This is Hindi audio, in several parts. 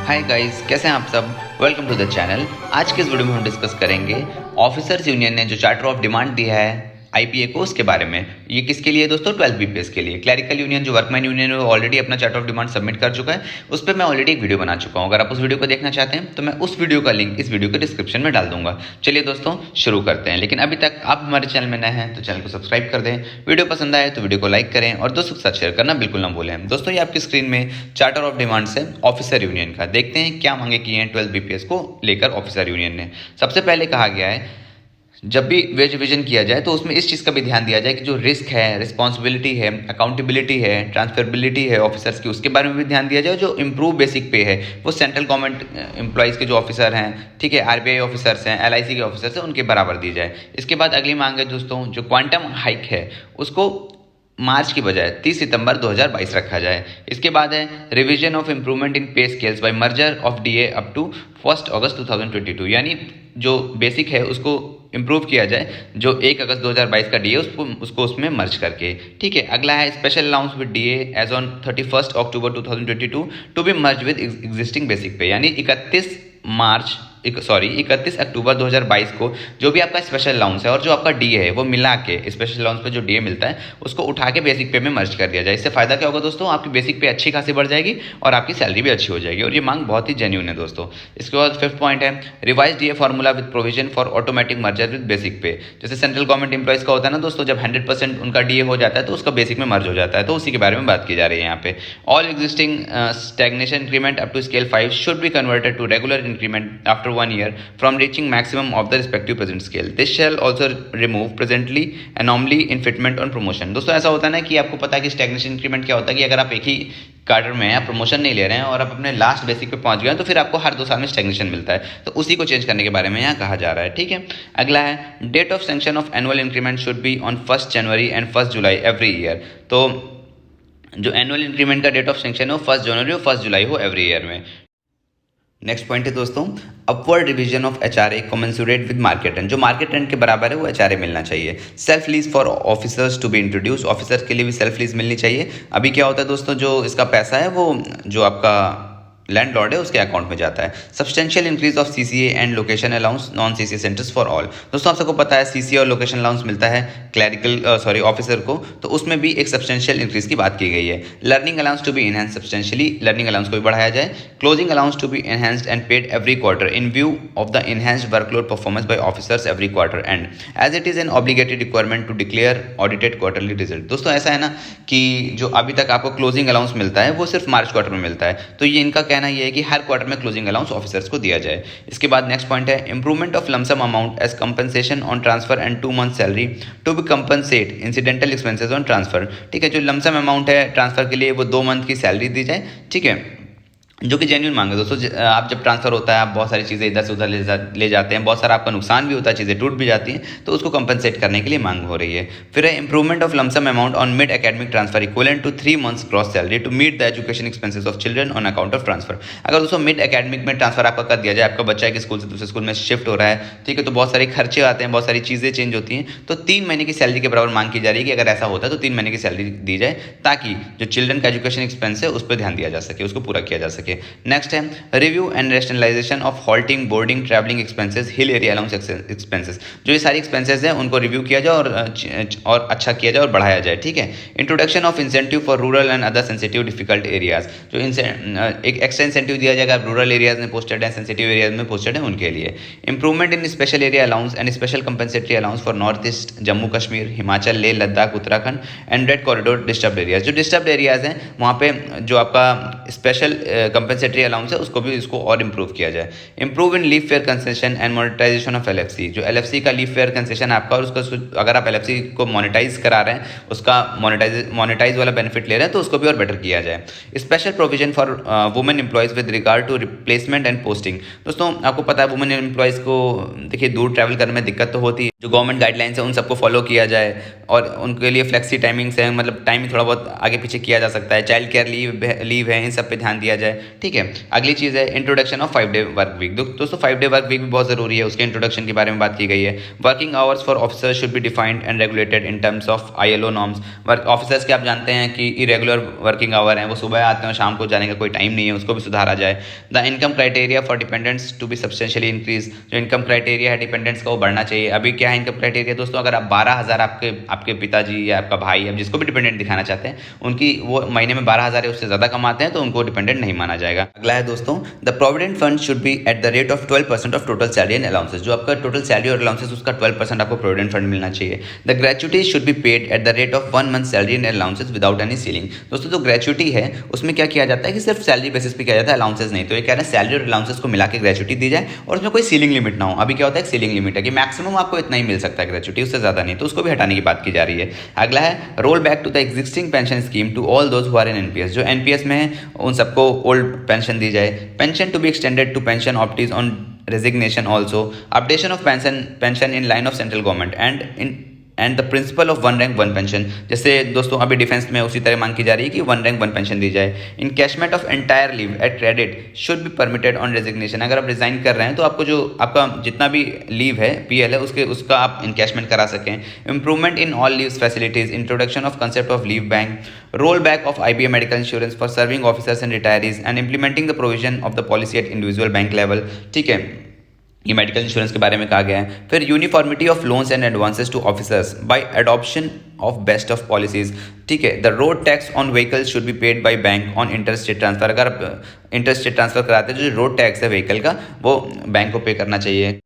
हाय गाइस, कैसे हैं आप सब। Welcome to the channel. आज के इस वीडियो में हम डिस्कस करेंगे ऑफिसर्स यूनियन ने जो चार्टर ऑफ डिमांड दिया है आईपीए को, उसके बारे में। ये किसके लिए दोस्तों? 12 बीपीएस के लिए। क्लरिकल यूनियन जो वर्कमैन यूनियन है वो ऑलरेडी अपना चार्टर ऑफ डिमांड सबमिट कर चुका है। उस पर मैं ऑलरेडी एक वीडियो बना चुका हूँ। अगर आप उस वीडियो को देखना चाहते हैं तो मैं उस वीडियो का लिंक इस वीडियो के डिस्क्रिप्शन में डाल दूंगा। चलिए दोस्तों शुरू करते हैं। लेकिन अभी तक आप हमारे चैनल में नए हैं तो चैनल को सब्सक्राइब कर दें, वीडियो पसंद आए तो वीडियो को लाइक करें और दोस्तों के साथ शेयर करना बिल्कुल ना भूलें। दोस्तों ये आपकी स्क्रीन में चार्टर ऑफ डिमांड है ऑफिसर यूनियन का। देखते हैं क्या मांगे की हैं 12 बीपीएस को लेकर ऑफिसर यूनियन ने। सबसे पहले कहा गया है जब भी वेज रिविजन किया जाए तो उसमें इस चीज़ का भी ध्यान दिया जाए कि जो रिस्क है, रिस्पॉन्सिबिलिटी है, अकाउंटेबिलिटी है, ट्रांसफरेबिलिटी है ऑफिसर्स की, उसके बारे में भी ध्यान दिया जाए। जो इम्प्रूव बेसिक पे है वो सेंट्रल गवर्नमेंट एम्प्लॉयज़ के जो ऑफिसर हैं, ठीक है, आरबीआई ऑफिसर्स हैं, एलआईसी के ऑफिसर्स हैं, उनके बराबर दी जाए। इसके बाद अगली मांग है दोस्तों, जो क्वांटम हाइक है उसको मार्च की बजाय 30 सितंबर 2022 रखा जाए। इसके बाद है revision of improvement in pay scales by merger of DA up to 1 अगस्त 2022, यानी जो बेसिक है उसको इम्प्रूव किया जाए, जो 1 अगस्त 2022 का डीए उसको उसमें मर्ज करके। ठीक है, अगला है special allowance with DA as on 31 अक्टूबर 2022 to be merge with existing basic pay, यानी 31 अक्टूबर 2022 को जो भी आपका स्पेशल अलाउंस है और जो आपका डीए है वो मिला के स्पेशल अलाउंस पे जो डीए मिलता है उसको उठा के बेसिक पे में मर्ज कर दिया जाए। इससे फायदा क्या होगा दोस्तों? आपकी बेसिक पे अच्छी खासी बढ़ जाएगी और आपकी सैलरी भी अच्छी हो जाएगी, और ये मांग बहुत ही जेन्युइन है दोस्तों। इसके बाद 5th पॉइंट है revise DA formula with provision for automatic merger with basic पे। जैसे सेंट्रल गवर्नमेंट एम्प्लॉइज का होता है ना दोस्तों, जब 100% उनका डीए हो जाता है तो उसका बेसिक में मर्ज हो जाता है, तो उसी के बारे में बात की जा रही है यहाँ पे। All existing stagnation increment up to scale 5 should be converted to regular increment after 1 year from reaching maximum of the respective present scale. This shall also remove presently anomaly in fitment on promotion. दोस्तों ऐसा होता है ना कि आपको पता है कि स्टैग्नेशन इंक्रीमेंट क्या होता है कि अगर आप एक ही क्वार्टर में आप प्रमोशन नहीं ले रहे हैं और आप अपने लास्ट बेसिक पे पहुंच गए हैं तो फिर आपको हर 2 साल में स्टैग्नेशन मिलता है, तो उसी को चेंज करने के बारे में यहाँ कहा जा रहा है। ठीक है, अगला है date of sanction of annual increment should be on 1 January and 1 July every year. तो जो एनुअल इंक्रीमेंट का डेट ऑफ सैंक्शन हो 1 जनवरी और 1 जुलाई हो एवरी ईयर में। नेक्स्ट पॉइंट है दोस्तों upward revision of HRA commensurate with market rent. जो मार्केट रेंट के बराबर है वो एचआरए मिलना चाहिए। Self lease for officers to be introduce. Officers के लिए भी सेल्फ लीज मिलनी चाहिए। अभी क्या होता है दोस्तों, जो इसका पैसा है वो जो आपका लैंडलॉर्ड है उसके अकाउंट में जाता है। Substantial increase of CCA and location allowance non CCA centres for all. दोस्तों आप सबको पता है सीसीए और लोकेशन अलाउंस मिलता है क्लरिकल ऑफिसर को, तो उसमें भी एक सब्सटेंशियल इंक्रीज की बात की गई है। Learning allowance to be enhance substantially, learning allowance को भी बढ़ाया जाए। Closing allowance to be enhanced and paid every quarter in view of the enhanced workload performance by officers every quarter and as it is an obligatory requirement to declare audited quarterly result. दोस्तों ऐसा है ना कि जो अभी तक आपको क्लोजिंग अलाउंस मिलता है वो सिर्फ मार्च क्वार्टर में मिलता है, तो ये इनका कहना ये है कि हर में क्लोजिंग अलाउंस ऑफिसर्स को दिया जाए। इसके बाद नेक्स्ट पॉइंट है improvement of lump sum amount as compensation on transfer and 2 month salary to be compensate incidental expenses on transfer. ठीक है, जो लमसम अमाउंट है ट्रांसफर के लिए वो 2 मंथ की सैलरी दी जाए। ठीक है, जो कि जेन्युइन मांग है दोस्तों। आप जब ट्रांसफर होता है आप बहुत सारी चीज़ें इधर से उधर ले जाते हैं, बहुत सारा आपका नुकसान भी होता है, चीज़ें टूट भी जाती हैं, तो उसको कंपनसेट करने के लिए मांग हो रही है। फिर है improvement of lump sum amount on mid academic transfer equivalent to 3 months gross salary to meet the education expenses of children on account of transfer. अगर दोस्तों मिड एकेडमिक में ट्रांसफर आपका कर दिया जाए, आपका बच्चा एक स्कूल से दूसरे स्कूल में शिफ्ट हो रहा है, ठीक है, तो बहुत सारे खर्चे आते हैं, बहुत सारी चीज़ें चेंज होती हैं, तो 3 महीने की सैलरी के बराबर मांग की जा रही है कि अगर ऐसा होता है तो 3 महीने की सैलरी दी जाए, ताकि जो चिल्ड्रन का एजुकेशन एक्सपेंस है उस पर ध्यान दिया जा सके, उसको पूरा किया जा सके। नेक्स्ट है review and rationalisation of halting, boarding, travelling expenses, hill area allowance expenses. जो ये सारी एक्सपेंसेस हैं उनको रिव्यू किया जाए और अच्छा किया जाए और बढ़ाया जाए। ठीक है, introduction of incentive for rural and other sensitive difficult areas. जो एक एक्स्ट्रा इंसेंटिव दिया जाएगा रूरल एरियाज में पोस्टेड है, सेंसिटिव एरियाज में पोस्टेड है उनके लिए। Improvement in special area allowance and special compensatory allowance for north east, Jammu Kashmir, Himachal, Leh Ladakh, Uttarakhand and red corridor disturbed areas. जो डिस्टर्ब्ड एरियाज हैं वहाँ पे जो आपका स्पेशल कंपनसेटरी अलाउंस है उसको भी इसको और इंप्रूव किया जाए। Improve in leave fare concession and monetisation of LFC. जो एलएफसी का लीव फेयर कंसेशन आपका और उसका अगर आप एलएफसी को मोनेटाइज करा रहे हैं, उसका मोनेटाइज वाला बेनिफिट ले रहे हैं, तो उसको भी और बेटर किया जाए। Special provision for women employees with regard to replacement and posting. दोस्तों आपको पता है वुमेन एम्प्लॉयज़ को देखिए दूर ट्रैवल करने में दिक्कत तो होती है, जो गवर्नमेंट गाइडलाइंस है उन सबको फॉलो किया जाए और उनके लिए फ्लेक्सी टाइमिंग्स है, मतलब टाइम थोड़ा बहुत आगे पीछे किया जा सकता है। चाइल्ड केयर लीव है, इन सब पे ध्यान दिया जाए। ठीक है। अगली चीज़ है introduction of 5 day work week. दोस्तों 5 डे वर्क वीक भी बहुत ज़रूरी है, उसके इंट्रोडक्शन के बारे में बात की गई है। Working hours for officers should be defined and regulated in terms of ILO norms. Work officers के आप जानते हैं कि इरेगुलर वर्किंग आवर हैं, वो सुबह आते हैं शाम को जाने का कोई टाइम नहीं है, उसको भी सुधारा जाए। The income criteria for dependents to be substantially increase. जो इनकम क्राइटेरिया है डिपेंडेंट्स का वो बढ़ना चाहिए। अभी क्या है इनकम क्राइटेरिया दोस्तों, अगर आप 12,000 आपके पिताजी या आपका भाई, आप जिसको भी डिपेंडेंट दिखाना चाहते हैं, उनकी वो महीने में 12,000 उससे ज़्यादा कमाते हैं तो उनको डिपेंडेंट नहीं माना जाएगा। अगला है दोस्तों, the provident fund should be at the rate of 12% of total salary and allowances. जो आपका टोटल सैलरी और अलाउंसेस उसका 12% आपको प्रोविडेंट फंड मिलना चाहिए। The gratuity should be paid at the rate of 1 month salary and allowances without any ceiling. दोस्तों जो ग्रेचुटी है उसमें क्या किया जाता है कि सिर्फ सैलरी बेसिस पे किया जाता है, अलाउंसेस नहीं। तो ये कह रहे हैं सैलरी और अलाउंसेस को मिला के ग्रेचुटी दी जाए और उसमें कोई सीलिंग लिमिट ना हो। अभी क्या होता है सीलिंग लिमिट है कि मैक्सिमम आपको इतना ही मिल सकता है ग्रेचुटी, उससे ज़्यादा नहीं, तो उसको भी हटाने की बात की जा रही है। अगला है roll back to the existing pension scheme to all those who are in NPS। जो NPS में है उन सबको ओल्ड पेंशन दी जाए। Pension to be extended to pension optees on resignation also. Updation of pension in line of central government and the principle of 1 rank 1 pension. जैसे दोस्तों अभी डिफेंस में उसी तरह मांग की जा रही है कि 1 रैंक 1 पेंशन दी जाए। Encashment of entire leave at credit should be permitted on resignation. अगर आप रिजाइन कर रहे हैं तो आपको जो आपका जितना भी लीव है PL है उसका आप इनकैशमेंट करा सकें। Improvement in all leaves facilities, introduction of concept of leave bank, roll back of IBA medical insurance for serving officers and retirees and implementing the provision of the policy eight individual bank level. ठीक है, ये मेडिकल इंश्योरेंस के बारे में कहा गया है। फिर uniformity of loans and advances to officers by adoption of best of policies. ठीक है, the road tax on vehicles should be paid by bank on interstate transfer. अगर आप इंटरस्टेट ट्रांसफर कराते हैं तो जो रोड टैक्स है व्हीकल का वो बैंक को पे करना चाहिए।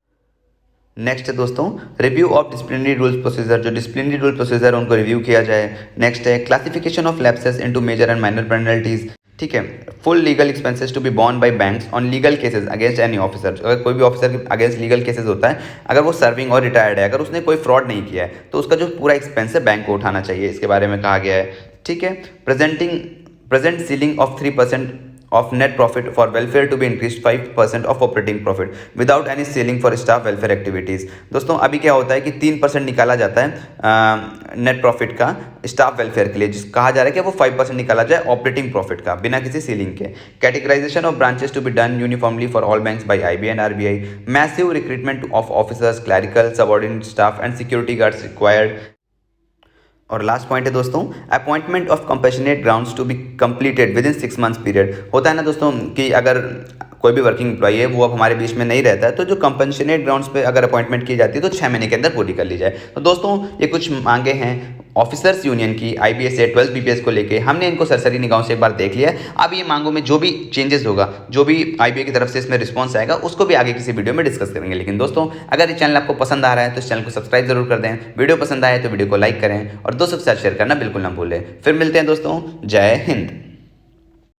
नेक्स्ट है दोस्तों review of disciplinary rules procedure. जो डिसिप्लिनरी रूल प्रोसीजर उनको रिव्यू किया जाए। नेक्स्ट है classification of lapses into major and minor penalties. ठीक है, full legal expenses to be borne by banks on legal cases against any officer. अगर कोई भी ऑफिसर के अगेंस्ट लीगल केसेस होता है, अगर वो सर्विंग और रिटायर्ड है, अगर उसने कोई फ्रॉड नहीं किया है तो उसका जो पूरा एक्सपेंस है बैंक को उठाना चाहिए, इसके बारे में कहा गया है। ठीक है, present ceiling of 3% of net profit for welfare to be increased 5% of operating profit without any ceiling for staff welfare activities। दोस्तों अभी क्या होता है कि 3% निकाला जाता है नेट प्रॉफिट का स्टाफ वेलफेयर के लिए, जिस कहा जा रहा है कि वो 5% निकाला जाए ऑपरेटिंग प्रॉफिट का बिना किसी सीलिंग के। Categorisation of branches to be done uniformly for all banks by IBA and RBI। Massive recruitment of officers, clerical, subordinate staff and security guards required. और लास्ट पॉइंट है दोस्तों appointment of compassionate grounds to be completed within 6 months period. होता है ना दोस्तों कि अगर कोई भी वर्किंग एम्प्लॉई है वो अब हमारे बीच में नहीं रहता है तो जो कंपैशनेट ग्राउंड्स पे अगर अपॉइंटमेंट की जाती है तो 6 महीने के अंदर पूरी कर ली जाए। तो दोस्तों ये कुछ मांगे हैं ऑफिसर्स यूनियन की IBA से 12 BPS को लेके। हमने इनको सरसरी निगाहों से एक बार देख लिया है। अब ये मांगों में जो भी चेंजेस होगा, जो भी IBA की तरफ से इसमें रिस्पॉन्स आएगा, उसको भी आगे किसी वीडियो में डिस्कस करेंगे। लेकिन दोस्तों अगर ये चैनल आपको पसंद आ रहा है तो इस चैनल को सब्सक्राइब जरूर कर दें, वीडियो पसंद आए तो वीडियो को लाइक करें और दोस्तों के साथ शेयर करना बिल्कुल ना भूलें। फिर मिलते हैं दोस्तों, जय हिंद।